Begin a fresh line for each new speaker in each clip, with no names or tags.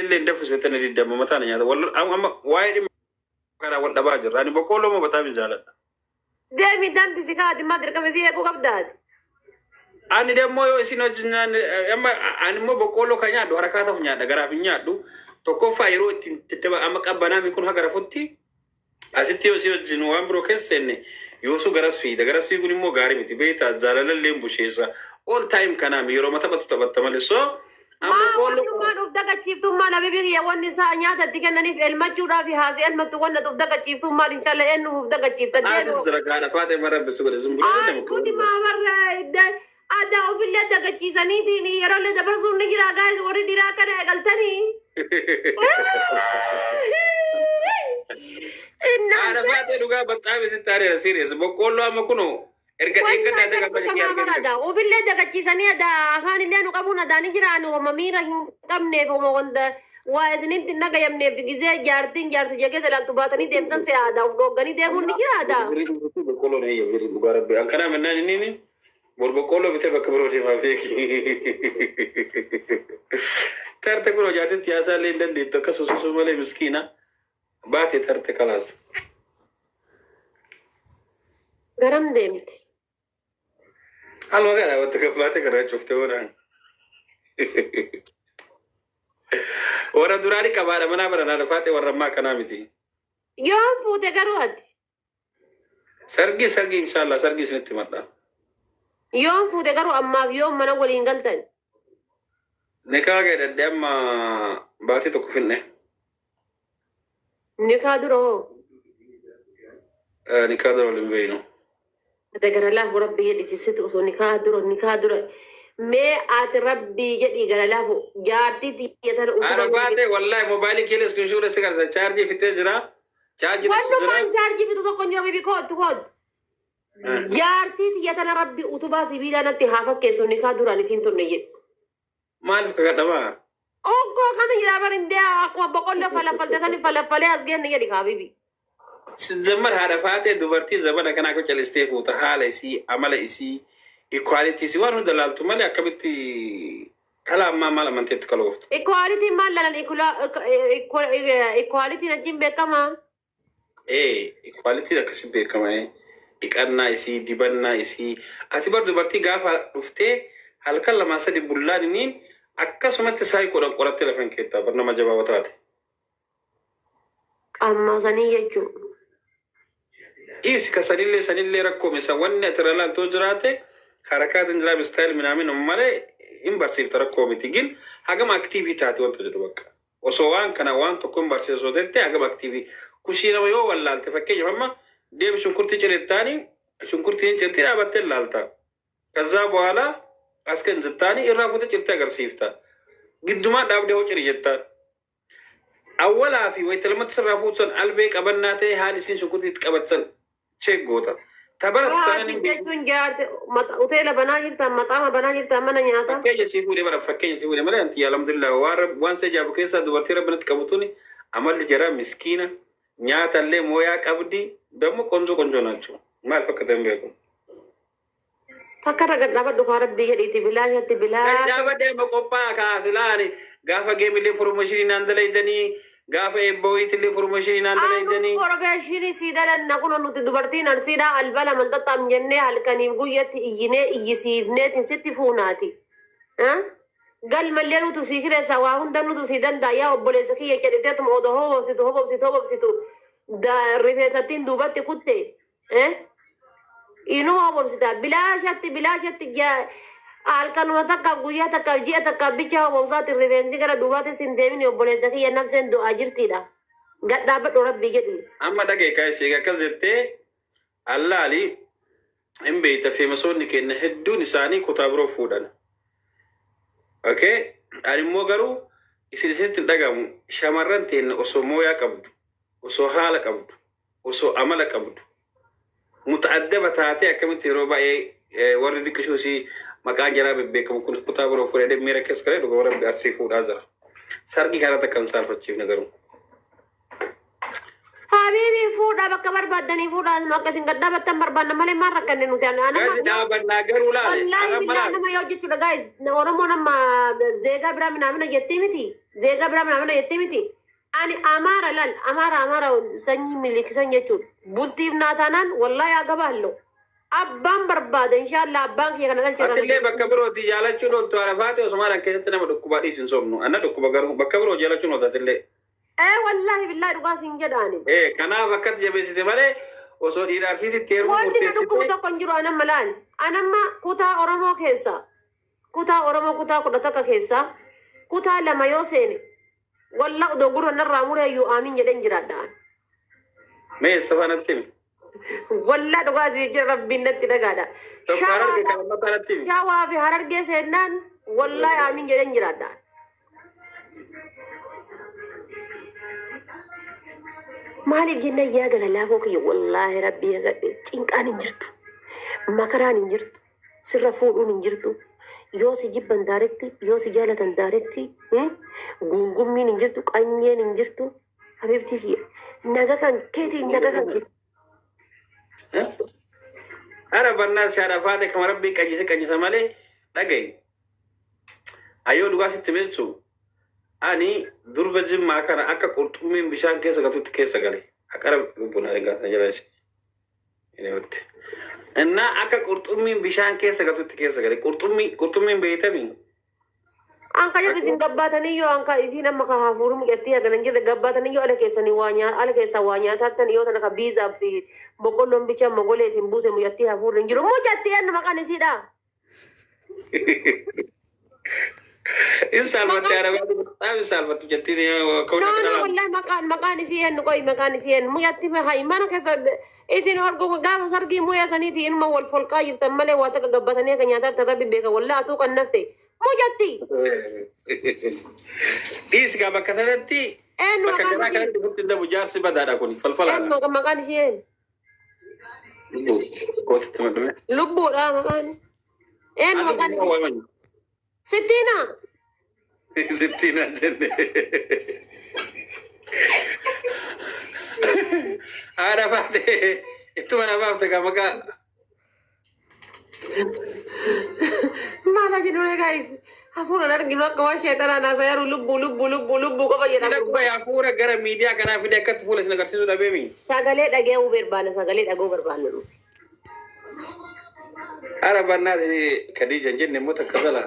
اللي ندفس بتنا دي دم مثلا يعني ولا أما وايد كان أول دباجر يعني بقول له ما بتابع زعلان
دائما دم في كاد ما أدري كم زي أبو قبضات
أنا ده ما يو إسينو جنان أما أنا ما بقول له كنيا دو حركات فنيا دعارا فنيا دو تكو فايرو تتبع أما كابانا ميكون هكذا فتي أشتيو سيو جنو أمبرو كسنة يوسو غرس في كوني مو غاري متي بيتا زعلان اللي مبوشيسا all time كنا ميرو ما تبت تمالي so
ما ما نفدك تشيف ثم أنا بيبي يا وني سانيا تدكنا في المجورة في هذه المتونا تفدك تشيف ثم إن شاء الله إنه نفدك تشيف
أنا ترى كان فاتح مرة بسوق الزمبرة
كنت ما مرة ada ofille daga chisani dini yaro le dabar sunni gira guys wori dira kare galtani
ana fate duga batabe sitare serious bokollo am kuno erga daga
bagi ada ofille daga chisani ada afani le no kabuna dani gira anu mamira hin kamne fo mo gonda wa iznin tinna ga yamne bigize jartin jarti jege selal tubatani demtan se ada of dogani demun ni gira ada
bokollo ne yeri bugarabbe ankara menani nini Borbokolo bite bakbro di mafiki. Tarte kuro jati tiasa lindan di toka susu male miskina. Bate tarte kalas.
Garam demti.
Alwa gara wata ka bate kara chufte orang. Ora durani kabara mana bara na fate warra ma kana miti.
Yom fute garuat.
Sargi inshallah sargi sinitti madda.
يوم فوت قرو أما يوم من أول إنجلتن
نكاح كده دم باتي تكفينه
نكاح درو
نكاح درو لمبينو
تقرأ الله ربي يدي تسيت أصو نكاح درو ما آت ربي يدي قرأ الله جارتي تي يتر
أنا باتي والله موبايلي كيلو سكرينشوت سكر سcharge في تجرا charge
وانو ما charge في تو كونجرا بيبي كود جارتي تياتنا ربي أتوبا سبيلا نتهافا كيسو نكا دوراني سنتو نيجي
مالف كدما
أوكو كان يرابر إنديا أكو بقول فلا فلتساني فلا أزجن نيجي دخابي
زمر هذا فاتي دوبرتي زمان كنا كو تشلستيف وتحال إسي عمل إسي equality سي وانو دلال تمالي أكبتي هلا ما من تتكلوفت
equality ما لا equality نجيم بكما
equality لكسب بكما إكأننا إسي دبنا إسي أتبار دوبرتي غافا رفته هلكا لما سدي بولانين أكا سمت ساي قرآن قرآن تلفن كيتا برنامج جوابات
أما سني يجو
إيش كسريلي ركو مسوون نترلال توجراته حركات إنجرا بستايل من أمين أمالي إن برسيل تركو متيجين هجم أكتيفيتات وانت جدوك وسوان كنا وان تكون برسيل صوتين هجم أكتيفي كشينا ويو ولا التفكير جماعة ديم شنكرتي جلتاني شنكرتي جلتي أبتل لالتا كذاب ولا أسكن جتاني إرافوتي جلتا غرسيفتا قدما دابده هو جريجتا أولا في ويتلمت سرافوتسن ألبيك أبناتي هالي سين شنكرتي تكبتسن شيك غوتا تبرت تاني
جتون جارت أوتيلا بناجرتا مطعم بناجرتا منا نياتا
فكية سيفودي برا فكية سيفودي ملا أنتي الحمد لله وان سجابو كيسا دوارتي ربنا تكبتوني عمل جرا مسكينة نياتا اللي مويا كابدي دمو كونجو ناتشو ما الفكرة دمبيكم
فكر قد دابا دوكا ربي يدي بلا
دابا ديما كوبا كاسلاني غافا جيم اللي فورماشين ناندلي دني غافا بويت اللي فورماشين ناندلي دني
فورماشين سيدا نقول نوت دبرتين ارسيدا البلا من تطام جنة هلكني بقيت يسيفني تنسيتي فوناتي ها قال مليانو تسيخري سواهن دنو تسيدن دايا وبوليسكي يكريتات موضوع هو بسيتو دا رفيساتين دوباتي كنتي إنو هو بسيطة بلا شت جا الكانوا تكا قويا تكا جيا تكا بيجا هو بساط الرفيسي كرا دوباتي سندمين يوبوليسكي ينفسن دو أجرتي دا قد دابت ربي جدي
أما دقي كايشيغا كزتي الله لي إن بيتا في مسوني كإن هدو نساني كتابرو فودان أوكي أنا موغرو إسيسيت دقام شامران تين أسو مويا كبدو وسو حالك عبد وسو عملك عبد متعدبة تاتي أكمل تروبا وردك شو سي مكان جرا بيك ممكن كتاب روفر ده ميرا كيس كله دوغورا بيرسي فود أزرا ساركي كارا تكن سار فتشيف نگرو
حبيبي فود أبا كبر بدني فود أنا كسين قدام بتمر بنا مالي مرة كنن نوتيانا أنا
ما جاب ناقر ولا
والله بالله أنا ما يوجد شو guys نورم ما زيجا برا من عمنا جتيمتي Zeega bira mana yetti miti. Ani amara lal amara sanyi milik sanya chul. Bultiif naatanan wallahi agaballo. Abbaan barbaada inshallah abbaan kiyya kana dhalcha
Atillee bakka birooti jaalachuun ooltu arafaate Osmaan keessatti nama dhukkubaa dhiisin somnu. Anna dhukkuba garuu bakka biroo jaalachuun ooltu atillee.
Wallahi billahi dhugaa siin jedhaani.
Kanaaf akkatti jabeessite malee osoo dhiiraarsiititti heeruma
Wanti na
murteessite.
dhukkubu tokko hin jiru anamma laal. Anamma kutaa Oromoo keessa. Kutaa Oromoo kutaa 11 keessa. Kutaa 2 yoo seene. Walla odoo gurra narraa mureeyyuu aamin jedhen jiraadhaan.
Mee safanatti himi.
Walla dhugaa siin rabbiin natti dhagaadha.
Tokko hararge kan amma kanatti himi.
Shawaa fi harargee seennaan wallahi aamin jedhen jiraadhaan. Maaliif jenna yaa gala laafoo kiyya wallaahi rabbii cinqaan hin jirtu. Makaraan hin jirtu. Sirra fuudhuun hin jirtu. Yoo si jibban daaretti, yoo si jaalatan daaretti, gungummiin hin jirtu, qanyeen hin jirtu. Habiibti kiyya naga kan keeti naga kan keeti.
Ara barnaa shaarafaate kama rabbii qayyisa malee dhagayi. Ayyoo dhugaa sitti beektu. Ani durba jimmaa kana akka qurxummiin bishaan keessa gatutti keessa gale. Akkara bunaa eegaa jiraachuu. Innaa akka qurxummiin bishaan keessa gatutti keessa gale. Qurxummiin beeytamii.
Anka jedhu isin gabbaataniyyoo anka isin amma ka hafuuru mucattii haganan jirre gabbaataniyyoo ala keessanii ala keessaa waa nyaatartan yoo tana ka biizaa fi boqqolloon bichaan mogolee isin buuse mucattii hafuurri hin jiru. Mucattii eenyu maqaan isiidha?
Salvate arabaa salvatu jettiin
wallahi maqaan isii eenyu qoy maqaan isii eenyu mucattii haimana keessa isin argu gaafa sargii muya saniiti inuma wal folqaa jirtan malee waa takka gabbaatanii akka nyaatartan rabbi beeka wallahi atuu kan nafte. Mujatti.
Dhiisgaa bakka sanatti bakka garaa kanatti furti dabu jaarsi badaadha kun falfalaadha.
Eenyu maqaan ishee eenyu?
Kootitti maddume.
Lubbuudha maqaan. Eenyu maqaan ishee? Sittiina.
Sittiina jenne. Haadha baate ittuma na baafte gaa maqaa.
Maala jedhudha guys. Hafuuraan arginu akka waan sheetanaan haasayaru lubbuu qofa jedhama.
Dhagguma hafuura gara miidiyaa kanaa fide akkatti fuula isin agarsiisuu dhabeemi.
Sagalee dhaga'uu barbaanna sagalee dhaga'uu barbaanna nuti.
Ara barnaati Khadija jenne immoo takka gala.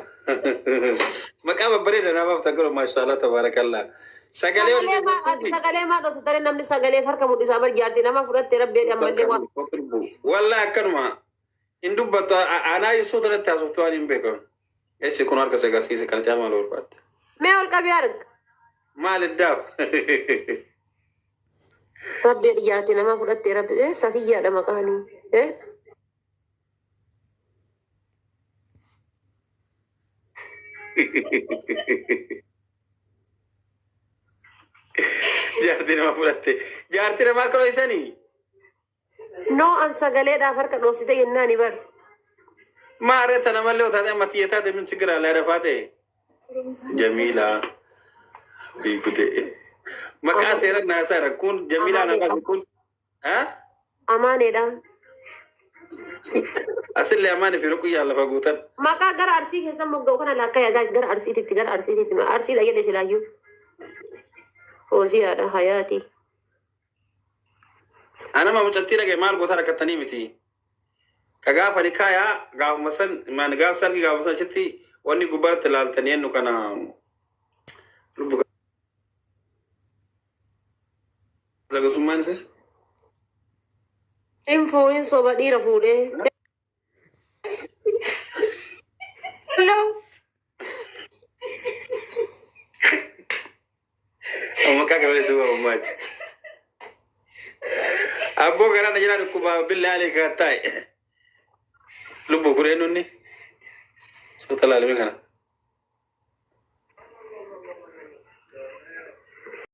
Maqaa babbareeda namaaf taggaro maashaallah tabaarakallaa. Sagalee
maa dhositare namni sagalee harka mudhisaa barjaarti nama fudhatte rabbii ammallee waan.
Wallahi akkanuma. In dubbatu anaa ibsuu irratti haasoftu waan hin beekamu. Eessi kun harka sagarsiise kan caamaa loo barbaadde.
Mee ol qabii arga.
Maal iddaaf?
Rabbii ijaarti nama fudhatte rabbi safiyyaadha maqaanii.
Jaarti nama fudhatte. Jaarti nama akka isanii.
No an sagaleedhaaf harka dhoosite jennaani bar.
Maaree tana malee otaate ammatiyyaa taate min sigira laa rafaate. Jamiila. Biikude. Maqaa seera naasaa rakkuun Jamiila naqasu kun.
Amaaneedha.
Asillee amaane fi ruquu lafa guutan.
Maqaa gara arsii keessa mogga'u kana laakkaa guys gara arsiititti arsiidha jedhe silaayyuu. Hoosiyaadha hayaati.
Anama mucattii dhagee maal goota rakkatanii miti. Ka gaafa ni kaayaa gaafuma san maan gaaf sargi gaafuma san achitti wanni gubbaatti laaltanii ennu kana lubbu lagasummaan isa.
Infoon soba dhiira fuudhee. Hello.
Maqaa gabalee suuba ummaachi. Abboo garaa na jira dhukkuba billaalee kaa taa'e. Lubbu kuree nunni. Suuta laalame kana.